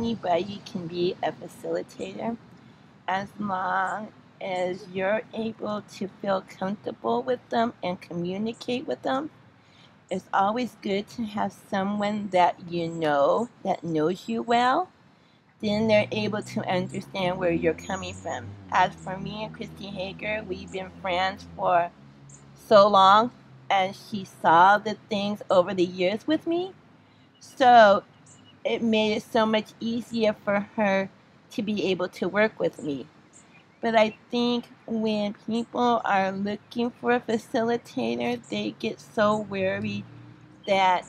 anybody can be a facilitator as long as you're able to feel comfortable with them and communicate with them. It's always good to have someone that you know that knows you well. Then they're able to understand where you're coming from. As for me and Krisi Hagar, we've been friends for so long, and she saw the things over the years with me. So it made it so much easier for her to be able to work with me. But I think when people are looking for a facilitator, they get so worried that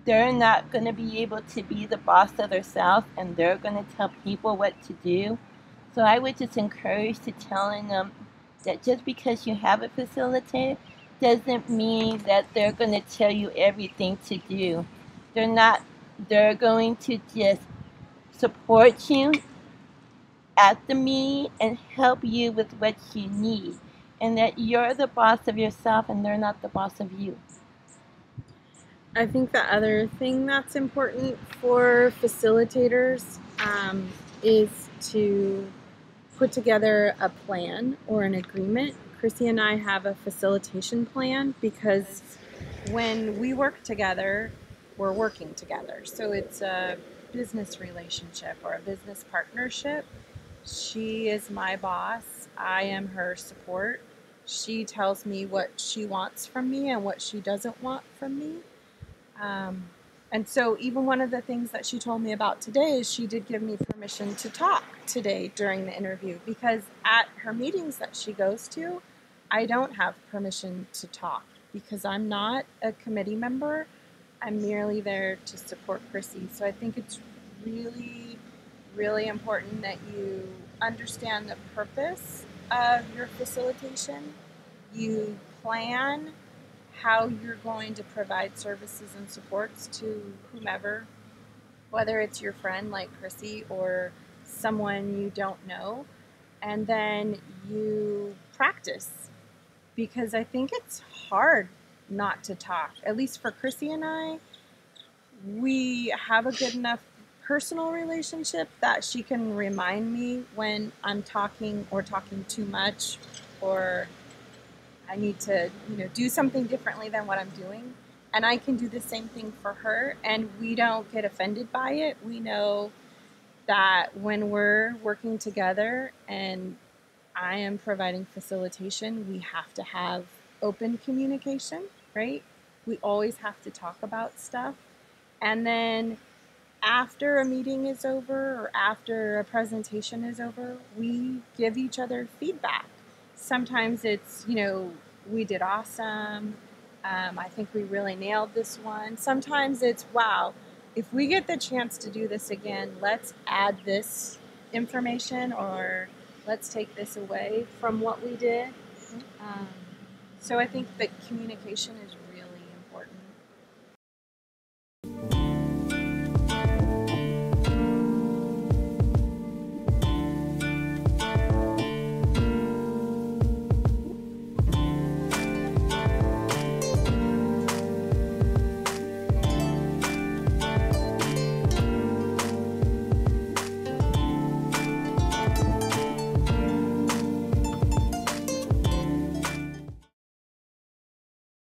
they're not going to be able to be the boss of themselves and they're going to tell people what to do. So I would just encourage to telling them that just because you have a facilitator doesn't mean that they're going to tell you everything to do. They're not. They're going to just support you at the meeting and help you with what you need. And that you're the boss of yourself and they're not the boss of you. I think the other thing that's important for facilitators is to put together a plan or an agreement. Krisi and I have a facilitation plan because when we work together, we're working together. So it's a business relationship or a business partnership. She is my boss. I am her support. She tells me what she wants from me and what she doesn't want from me. And so even one of the things that she told me about today is she did give me permission to talk today during the interview, because at her meetings that she goes to, I don't have permission to talk because I'm not a committee member. I'm merely there to support Krisi. So I think it's really, really important that you understand the purpose of your facilitation. You plan how you're going to provide services and supports to whomever, whether it's your friend like Krisi or someone you don't know, and then you practice, because I think it's hard not to talk. At least for Krisi and I, we have a good enough personal relationship that she can remind me when I'm talking or talking too much, or I need to, do something differently than what I'm doing. And I can do the same thing for her, and we don't get offended by it. We know that when we're working together and I am providing facilitation, we have to have open communication, right? We always have to talk about stuff. And then after a meeting is over or after a presentation is over, we give each other feedback. Sometimes it's, we did awesome. I think we really nailed this one. Sometimes it's, wow, if we get the chance to do this again, let's add this information or let's take this away from what we did. So I think that communication is